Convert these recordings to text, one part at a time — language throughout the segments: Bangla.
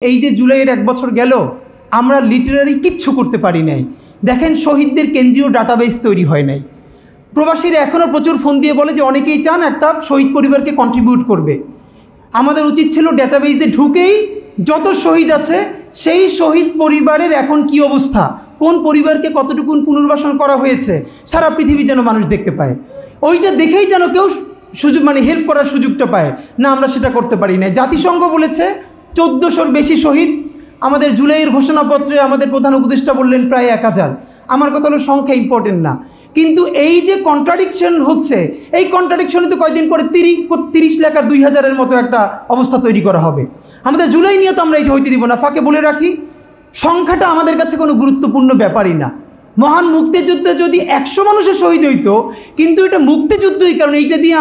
এই যে জুলাইয়ের এক বছর গেল, আমরা লিটারারি কিচ্ছু করতে পারি নাই। দেখেন, শহীদদের কেন্দ্রীয় ডাটাবেস তৈরি হয় নাই। প্রবাসীরা এখনও প্রচুর ফোন দিয়ে বলে যে অনেকেই চান একটা শহীদ পরিবারকে কন্ট্রিবিউট করবে। আমাদের উচিত ছিল ডেটাবেসে ঢুকেই যত শহীদ আছে সেই শহীদ পরিবারের এখন কি অবস্থা, কোন পরিবারকে কতটুকু পুনর্বাসন করা হয়েছে, সারা পৃথিবী যেন মানুষ দেখতে পায়। ওইটা দেখেই যেন কেউ সুযোগ হেল্প করার সুযোগটা পায় না, আমরা সেটা করতে পারি না। জাতিসংঘ বলেছে 1400-র বেশি শহীদ। আমাদের জুলাইয়ের ঘোষণাপত্রে আমাদের প্রধান উপদেষ্টা বললেন প্রায় 1000। আমার কথা হলো সংখ্যা ইম্পর্টেন্ট না, কিন্তু এই যে কন্ট্রাডিকশন হচ্ছে, এই কন্ট্রাডিকশনে তো কয়েকদিন পরে 30 লাখ আর 2000-এর মতো একটা অবস্থা তৈরি করা হবে। আমাদের জুলাই নিয়ে তো আমরা এটা হইতে দিব না। ফাঁকে বলে রাখি, সংখ্যাটা আমাদের কাছে কোনো গুরুত্বপূর্ণ ব্যাপারই না। মহান মুক্তিযুদ্ধে যদি 100 মানুষের শহীদ হইতো, কিন্তু এটা মুক্তিযুদ্ধই, কারণ এইটা দিয়ে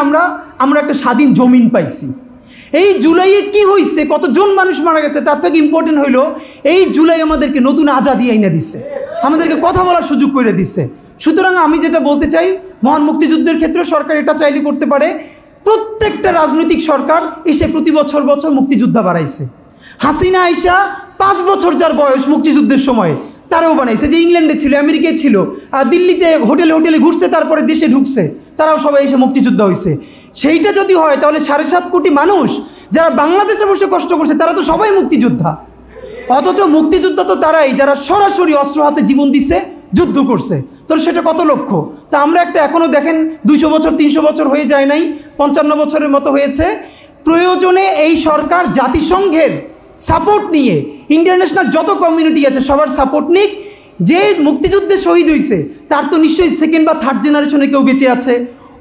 আমরা একটা স্বাধীন জমিন পাইছি। এই জুলাইয়ে কি হয়েছে, কতজন মানুষ মারা গেছে, তার থেকে ইম্পর্টেন্ট হইল এই জুলাই আমাদেরকে নতুন আজাদি আইনা দিচ্ছে, আমাদেরকে কথা বলার সুযোগ করে দিচ্ছে। সুতরাং আমি যেটা বলতে চাই, মহান মুক্তিযুদ্ধের ক্ষেত্রে সরকার এটা চাইলে করতে পারে। প্রত্যেকটা রাজনৈতিক সরকার এসে প্রতি বছর মুক্তিযোদ্ধা বাড়াইছে। হাসিনা আইসা 5 বছর যার বয়স মুক্তিযুদ্ধের সময়, তারাও বানাইছে। যে ইংল্যান্ডে ছিল, আমেরিকায় ছিল, দিল্লিতে হোটেলে ঘুরছে, তারপরে দেশে ঢুকছে, তারাও সবাই এসে মুক্তিযোদ্ধা হয়েছে। সেইটা যদি হয় তাহলে 7.5 কোটি মানুষ যারা বাংলাদেশে বসে কষ্ট করছে, তারা তো সবাই মুক্তিযোদ্ধা। অথচ মুক্তিযোদ্ধা তো তারাই যারা সরাসরি অস্ত্র হাতে জীবন দিছে, যুদ্ধ করছে। তো সেটা কত লক্ষ। তা আমরা একটা এখনও দেখেন 200 বছর 300 বছর হয়ে যায় নাই, 55 বছরের মতো হয়েছে। প্রয়োজনে এই সরকার জাতিসংঘের সাপোর্ট নিয়ে, ইন্টারন্যাশনাল যত কমিউনিটি আছে সবার সাপোর্ট নিক। যে মুক্তিযুদ্ধে শহীদ হয়েছে তার তো নিশ্চয়ই 2nd বা 3rd জেনারেশনে কেউ বেঁচে আছে।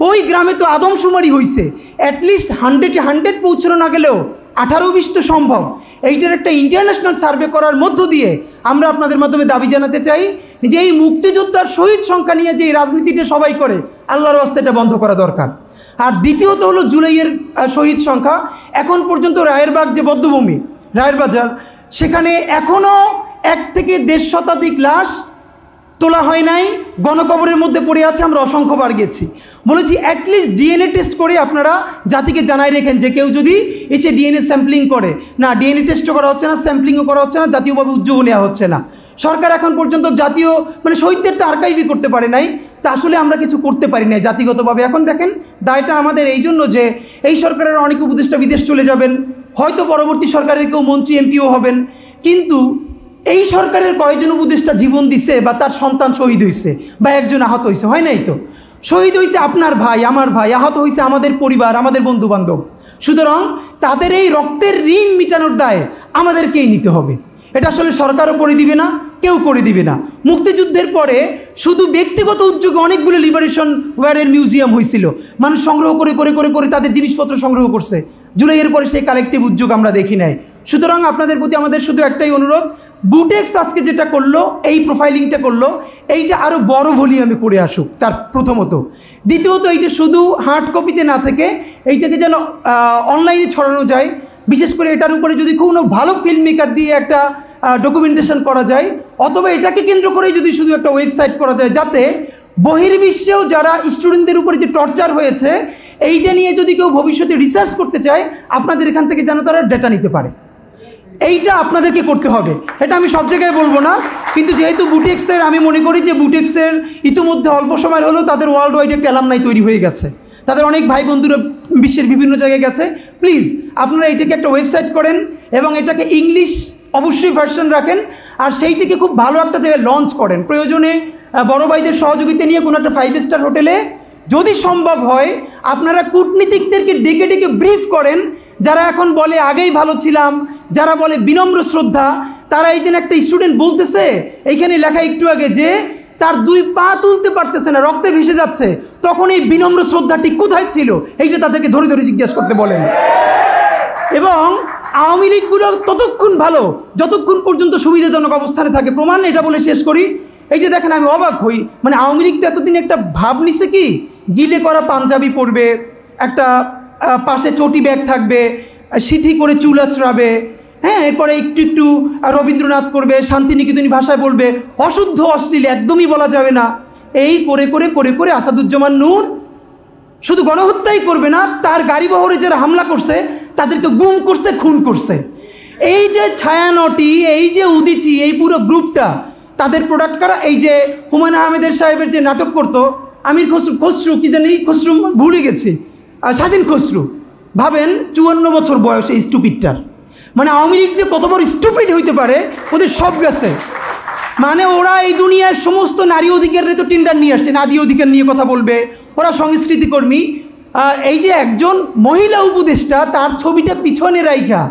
ওই গ্রামে তো আদমশুমারি হয়েছে, অ্যাটলিস্ট 100 পৌঁছানো না গেলেও 18-20 তো সম্ভব। এইটার একটা ইন্টারন্যাশনাল সার্ভে করার মধ্য দিয়ে আমরা আপনাদের মাধ্যমে দাবি জানাতে চাই যে এই মুক্তিযোদ্ধার শহীদ সংখ্যা নিয়ে যে এই রাজনীতিটা সবাই করে, আল্লাহর ওয়াস্তে এটা বন্ধ করা দরকার। আর দ্বিতীয়ত হলো জুলাইয়ের শহীদ সংখ্যা। এখন পর্যন্ত রায়েরবাগ যে বধ্যভূমি, রায়ের বাজার, সেখানে এখনও 1 থেকে 1.5 শতাধিক লাশ তোলা হয় নাই, গণকবরের মধ্যে পড়ে আছে। আমরা অসংখ্যবার গেছি, বলেছি অ্যাটলিস্ট ডিএনএ টেস্ট করে আপনারা জাতিকে জানাই রেখেন যে কেউ যদি এসে ডিএনএ স্যাম্পলিং করে। না, ডিএনএ টেস্টও করা হচ্ছে না, স্যাম্পলিংও করা হচ্ছে না, জাতীয়ভাবে উদ্যোগ নেওয়া হচ্ছে না। সরকার এখন পর্যন্ত জাতীয় শহীদদের তো আর্কাইভই করতে পারে নাই। তা আসলে আমরা কিছু করতে পারি নাই জাতিগতভাবে। এখন দেখেন, দায়টা আমাদের এই জন্য যে এই সরকারের অনেক উপদেষ্টা বিদেশ চলে যাবেন, হয়তো পরবর্তী সরকারের কেউ মন্ত্রী এমপিও হবেন, কিন্তু এই সরকারের কয়েকজন উপদেষ্টা জীবন দিছে বা তার সন্তান শহীদ হয়েছে বা একজন আহত হয়েছে, হয় নাই তো? শহীদ হয়েছে আপনার ভাই, আমার ভাই, আহত হয়েছে আমাদের পরিবার, আমাদের বন্ধু বান্ধব। সুতরাং তাদের এই রক্তের ঋণ মিটানোর দায় আমাদেরকেই নিতে হবে। এটা আসলে সরকারও করে দিবে না, কেউ করে দিবে না। মুক্তিযুদ্ধের পরে শুধু ব্যক্তিগত উদ্যোগে অনেকগুলো লিবারেশন ওয়ারের মিউজিয়াম হয়েছিল, মানুষ সংগ্রহ করে করে করে করে তাদের জিনিসপত্র সংগ্রহ করছে। জুলাইয়ের পরে সেই কালেকটিভ উদ্যোগ আমরা দেখি নাই। সুতরাং আপনাদের প্রতি আমাদের শুধু একটাই অনুরোধ, বুটেক্স আজকে যেটা করলো, এই প্রোফাইলিংটা করলো, এইটা আরও বড় ভলিউমে করে আসুক, তার প্রথমত। দ্বিতীয়ত, এইটা শুধু হার্ড কপিতে না থেকে এইটাকে যেন অনলাইনে ছড়ানো যায়। বিশেষ করে এটার উপরে যদি কোনো ভালো ফিল্ম মেকার দিয়ে একটা ডকুমেন্টেশন করা যায়, অথবা এটাকে কেন্দ্র করেই যদি শুধু একটা ওয়েবসাইট করা যায়, যাতে বহির্বিশ্বেও যারা স্টুডেন্টদের উপরে যে টর্চার হয়েছে, এইটা নিয়ে যদি কেউ ভবিষ্যতে রিসার্চ করতে চায়, আপনাদের এখান থেকে যেন তারা ডেটা নিতে পারে। এইটা আপনাদেরকে করতে হবে। এটা আমি সব জায়গায় বলবো না, কিন্তু যেহেতু বুটেক্সের, আমি মনে করি যে বুটেক্সের ইতিমধ্যে অল্প সময় হলেও তাদের ওয়ার্ল্ড ওয়াইড একটা অ্যালামনাই তৈরি হয়ে গেছে, তাদের অনেক ভাই বন্ধুরা বিশ্বের বিভিন্ন জায়গায় গেছে। প্লিজ আপনারা এটাকে একটা ওয়েবসাইট করেন এবং এটাকে ইংলিশ অবশ্যই ভার্সন রাখেন, আর সেইটাকে খুব ভালো একটা জায়গায় লঞ্চ করেন। প্রয়োজনে বড় ভাইদের সহযোগিতা নিয়ে কোনো একটা 5 স্টার হোটেলে যদি সম্ভব হয় আপনারা কূটনীতিকদেরকে ডেকে ডেকে ব্রিফ করেন, যারা এখন বলে আগেই ভালো ছিলাম, যারা বলে বিনম্র শ্রদ্ধা, তারা এই যে একটা স্টুডেন্ট বলতেছে এইখানে লেখা একটু আগে যে তার 2 পা তুলতে পারতেছে না, রক্তে ভেসে যাচ্ছে, তখন এই বিনম্র শ্রদ্ধাটি কোথায় ছিল, এইটা তাদেরকে ধরে ধরে জিজ্ঞেস করতে বলেন। এবং আওয়ামী লীগগুলো ততক্ষণ ভালো যতক্ষণ পর্যন্ত সুবিধাজনক অবস্থানে থাকে। প্রমাণ এটা বলে শেষ করি, এই যে দেখেন, আমি অবাক হই, আওয়ামী লীগ তো এতদিন একটা ভাব নিছে কি, গিলে করা পাঞ্জাবি পরবে, একটা পাশে চটি ব্যাগ থাকবে, সিথি করে চুল আঁচড়াবে, হ্যাঁ, এরপরে একটু একটু রবীন্দ্রনাথ করবে, শান্তিনিকেতনী ভাষায় বলবে, অশুদ্ধ অশ্লীল একদমই বলা যাবে না। এই করে করে করে করে আসাদুজ্জামান নূর শুধু গণহত্যাই করবে না, তার গাড়ি বহরে যারা হামলা করছে তাদেরকে গুম করছে, খুন করছে। এই যে ছায়ানটি, এই যে উদিচি, এই পুরো গ্রুপটা তাদের প্রোডাক্ট করা। এই যে হুমায়ুন আহমেদের সাহেবের যে নাটক করতো আমির খসরু কি জানি, খসরু ভুলে গেছি, স্বাধীন খসরু, ভাবেন 54 বছর বয়স এই স্টুপিডটার। মানে আওয়ামী লীগ যে কত বড় স্টুপিড হইতে পারে ওদের সব গেছে। মানে ওরা এই দুনিয়ার সমস্ত নারী অধিকারের তো টেন্ডার নিয়ে আসছে, নারী অধিকার নিয়ে কথা বলবে, ওরা সংস্কৃতি কর্মী। এই যে একজন মহিলা উপদেষ্টা তার ছবিটা পিছনে রাইখা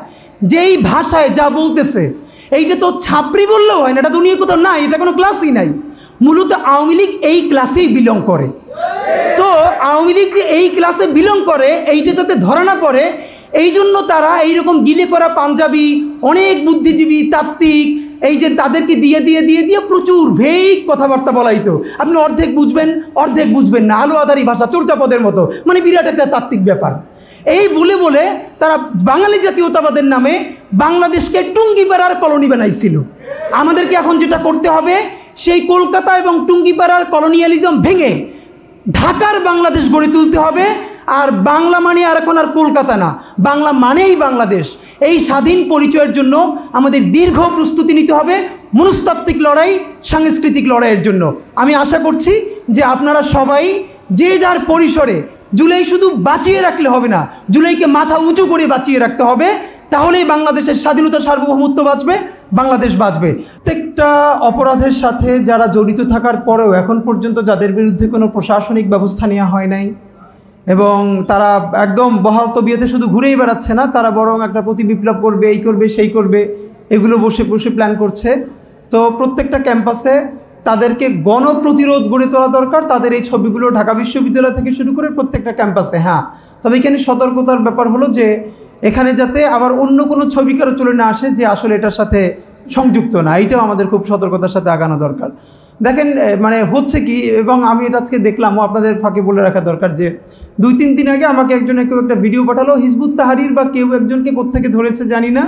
যেই ভাষায় যা বলতেছে, এইটা তো ছাপরি বললেও হয় না, এটা দুনিয়া কোথাও নাই, এটা কোনো ক্লাসই নাই। মূলত আওয়ামী লীগ এই ক্লাসেই বিলং করে। তো আওয়ামী লীগ যে এই ক্লাসে বিলং করে এইটা যাতে ধরা না পড়ে, এই জন্য তারা এইরকম গিলে করা পাঞ্জাবি অনেক বুদ্ধিজীবী তাত্ত্বিক এই যে তাদেরকে দিয়ে দিয়ে দিয়ে দিয়ে প্রচুর ভেগ কথাবার্তা বলাইতো। আপনি অর্ধেক বুঝবেন অর্ধেক বুঝবেন না, আলো আধারি ভাষা, চর্যাপদের মতো, মানে বিরাট একটা তাত্ত্বিক ব্যাপার। এই বলে বলে তারা বাঙালি জাতীয়তাবাদের নামে বাংলাদেশকে টুঙ্গিপাড়ার কলোনি বানাইছিল। আমাদেরকে এখন যেটা করতে হবে, সেই কলকাতা এবং টুঙ্গিপাড়ার কলোনিয়ালিজম ভেঙে ঢাকার বাংলাদেশ গড়ে তুলতে হবে। আর বাংলা মানে আর এখন আর কলকাতা না, বাংলা মানেই বাংলাদেশ। এই স্বাধীন পরিচয়ের জন্য আমাদের দীর্ঘ প্রস্তুতি নিতে হবে, মনস্তাত্ত্বিক লড়াই, সাংস্কৃতিক লড়াইয়ের জন্য। আমি আশা করছি যে আপনারা সবাই যে যার পরিসরে, জুলাই শুধু বাঁচিয়ে রাখলে হবে না, জুলাইকে মাথা উঁচু করে বাঁচিয়ে রাখতে হবে, তাহলেই বাংলাদেশের স্বাধীনতা, সার্বভৌমত্ব বাঁচবে, বাংলাদেশ বাঁচবে। প্রত্যেকটা অপরাধের সাথে যারা জড়িত থাকার পরেও এখন পর্যন্ত যাদের বিরুদ্ধে কোনো প্রশাসনিক ব্যবস্থা নেওয়া হয় নাই এবং তারা একদম বহাল তবিয়তে শুধু ঘুরেই বেড়াচ্ছে না, তারা বরং একটা প্রতিবিপ্লব করবে, এই করবে সেই করবে, এগুলো বসে বসে প্ল্যান করছে। তো প্রত্যেকটা ক্যাম্পাসে তাদেরকে গণপ্রতিরোধ গড়ে তোলা দরকার। তাদের এই ছবিগুলো ঢাকা বিশ্ববিদ্যালয় থেকে শুরু করে প্রত্যেকটা ক্যাম্পাসে। হ্যাঁ, তবে এখানে সতর্কতার ব্যাপার হলো যে এখানে যাতে আবার অন্য কোনো ছবি কারো চলে না আসে যে আসলে এটার সাথে সংযুক্ত না, এইটাও আমাদের খুব সতর্কতার সাথে আগানো দরকার। দেখেন মানে হচ্ছে কি, এবং আমি এটা আজকে দেখলাম, আপনাদের ফাঁকে বলে রাখা দরকার যে 2-3 দিন আগে আমাকে একজন কেউ একটা ভিডিও পাঠালো, হিজবুত তাহরির বা কেউ একজনকে কোত্থেকে ধরেছে জানি না।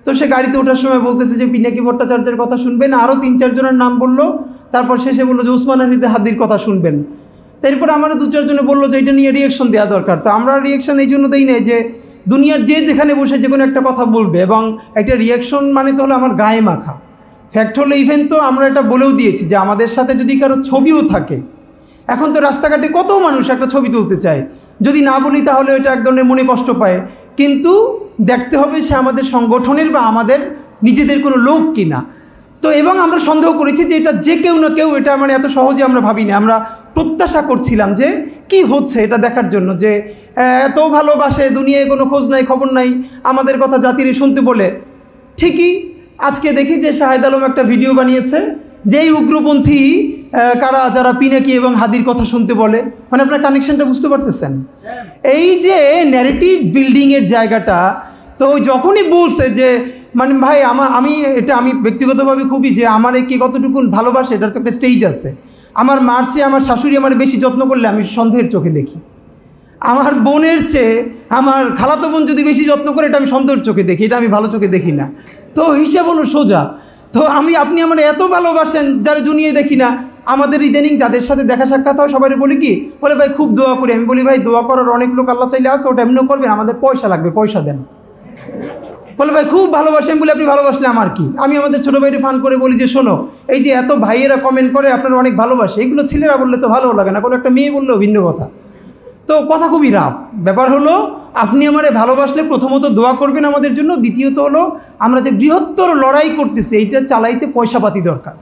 তো সে গাড়িতে ওঠার সময় বলতেছে যে পিনাকি ভট্টাচার্যের কথা শুনবেন, আরও 3-4 জনের নাম বললো, তারপর শেষে বললো যে উসমান হাদির কথা শুনবেন। তারপর আমার 2-4 জনে বললো যে এটা নিয়ে রিয়েকশন দেওয়া দরকার। তো আমরা রিয়েকশন এই জন্য দিই নাই যে দুনিয়ার যে যেখানে বসে যে কোনো একটা কথা বলবে, এবং একটা রিয়েকশন মানে তো হলো আমার গায়ে মাখা। ফ্যাক্ট হলো ইভেন তো আমরা এটা বলেও দিয়েছি যে আমাদের সাথে যদি কারো ছবিও থাকে, এখন তো রাস্তাঘাটে কত মানুষ একটা ছবি তুলতে চায়, যদি না বলি তাহলে এটা এক ধরনের মনে কষ্ট পায়, কিন্তু দেখতে হবে সে আমাদের সংগঠনের বা আমাদের নিজেদের কোনো লোক কিনা। তো এবং আমরা সন্দেহ করেছি যে এটা যে কেউ না কেউ, এটা মানে এত সহজে আমরা ভাবিনি। আমরা প্রত্যাশা করছিলাম যে কি হচ্ছে এটা দেখার জন্য, যে এত ভালোবাসে, দুনিয়ায় কোনো খোঁজ নাই খবর নাই, আমাদের কথা জাতিরে শুনতে বলে। ঠিকই আজকে দেখি যে শাহেদ আলম একটা ভিডিও বানিয়েছে, যেই উগ্রপন্থী কারা যারা পিনাকি এবং হাদির কথা শুনতে বলে। মানে আপনার কানেকশনটা বুঝতে পারতেছেন? এই যে ন্যারেটিভ বিল্ডিংয়ের জায়গাটা, তো যখনই বলছে যে মানে ভাই আমি ব্যক্তিগতভাবে খুবই যে আমার কে কতটুকু ভালোবাসে এটার তো একটা স্টেজ আছে। আমার মার চেয়ে আমার শাশুড়ি আমার বেশি যত্ন করলে আমি সন্দেহের চোখে দেখি, আমার বোনের চেয়ে আমার খালাতো বোন যদি বেশি যত্ন করে এটা আমি সন্দেহের চোখে দেখি, এটা আমি ভালো চোখে দেখি না। তো হিসাব হলো সোজা। তো আপনি আমার এত ভালোবাসেন যারা দুনিয়ায় দেখি না। আমাদের ইদানিং যাদের সাথে দেখা সাক্ষাৎ হয় সবাই বলি কি, বলে ভাই খুব দোয়া করি। আমি বলি ভাই দোয়া করার অনেক লোক আল্লাহ চাইলে আছে, ওটা এমনিও করবেন, আমাদের পয়সা লাগবে, পয়সা দেন। বলে ভাই খুব ভালোবাসেন বলে আপনি ভালোবাসলে আমার কি। আমি আমাদের ছোটো ভাইরে ফান করে বলি যে শোনো, এই যে এত ভাইয়েরা কমেন্ট করে আপনারা অনেক ভালোবাসে, এগুলো ছেলেরা বললে তো ভালো লাগে না, কোনো একটা মেয়ে বললেও ভিন্ন কথা। তো কথা খুবই রাফ। ব্যাপার হলো আপনি আমারে ভালোবাসলে প্রথমত দোয়া করবেন আমাদের জন্য, দ্বিতীয়ত হলো আমরা যে বৃহত্তর লড়াই করতেছি এইটা চালাইতে পয়সাপাতি দরকার।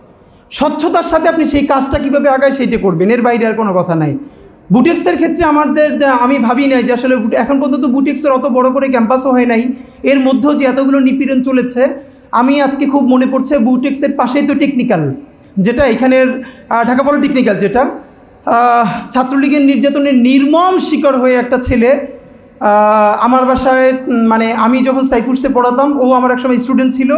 স্বচ্ছতার সাথে আপনি সেই কাজটা কীভাবে আগায় সেইটা করবেন, এর বাইরে আর কোনো কথা নাই। বুটেক্সের ক্ষেত্রে আমাদের আমি ভাবি নাই যে আসলে এখন পর্যন্ত বুটেক্সের অত বড় করে ক্যাম্পাসও হয় নাই, এর মধ্যেও যে এতগুলো নিপীড়ন চলেছে। আমি আজকে খুব মনে পড়ছে বুটেক্সের পাশেই তো টেকনিক্যাল, যেটা এখানের ঢাকা পলিটেকনিক্যাল, যেটা ছাত্রলীগের নির্যাতনের নির্মম শিকার হয়ে একটা ছেলে আমার বাসায়, মানে আমি যখন সাইফুডসে পড়াতাম, ও আমার একসময় স্টুডেন্ট ছিল,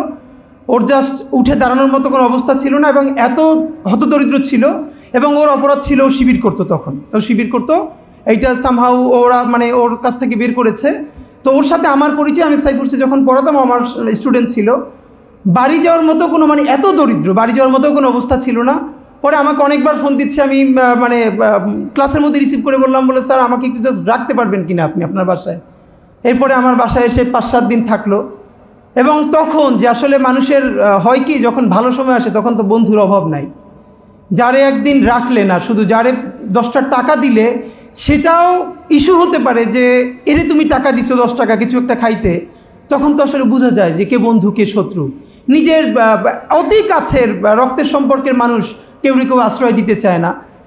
ওর জাস্ট উঠে দাঁড়ানোর মতো কোনো অবস্থা ছিল না এবং এত হতদরিদ্র ছিল, এবং ওর অপরাধ ছিল ও শিবির করতো। তখন ও শিবির করতো, এইটা সামহাউ ওরা মানে ওর কাছ থেকে বের করেছে। তো ওর সাথে আমার পরিচয়, আমি সাইফুডসে যখন পড়াতাম আমার স্টুডেন্ট ছিল। বাড়ি যাওয়ার মতো কোনো মানে এত দরিদ্র, বাড়ি যাওয়ার মতো কোনো অবস্থা ছিল না। পরে আমাকে অনেকবার ফোন দিচ্ছে, আমি মানে ক্লাসের মধ্যে রিসিভ করে বললাম, বলে স্যার আমাকে একটু জাস্ট রাখতে পারবেন কিনা আপনি আপনার বাসায়। এরপরে আমার বাসায় এসে 5-7 দিন থাকলো। এবং তখন যে আসলে মানুষের হয় কি, যখন ভালো সময় আসে তখন তো বন্ধুর অভাব নাই। যারে একদিন রাখলে না, শুধু যারে 10টা টাকা দিলে সেটাও ইস্যু হতে পারে যে এরে তুমি টাকা দিছো 10 টাকা কিছু একটা খাইতে, তখন তো আসলে বোঝা যায় যে কে বন্ধু কে শত্রু। নিজের অতি কাছের রক্তের সম্পর্কের মানুষ কেউ আশ্রয় দিতে চায় না।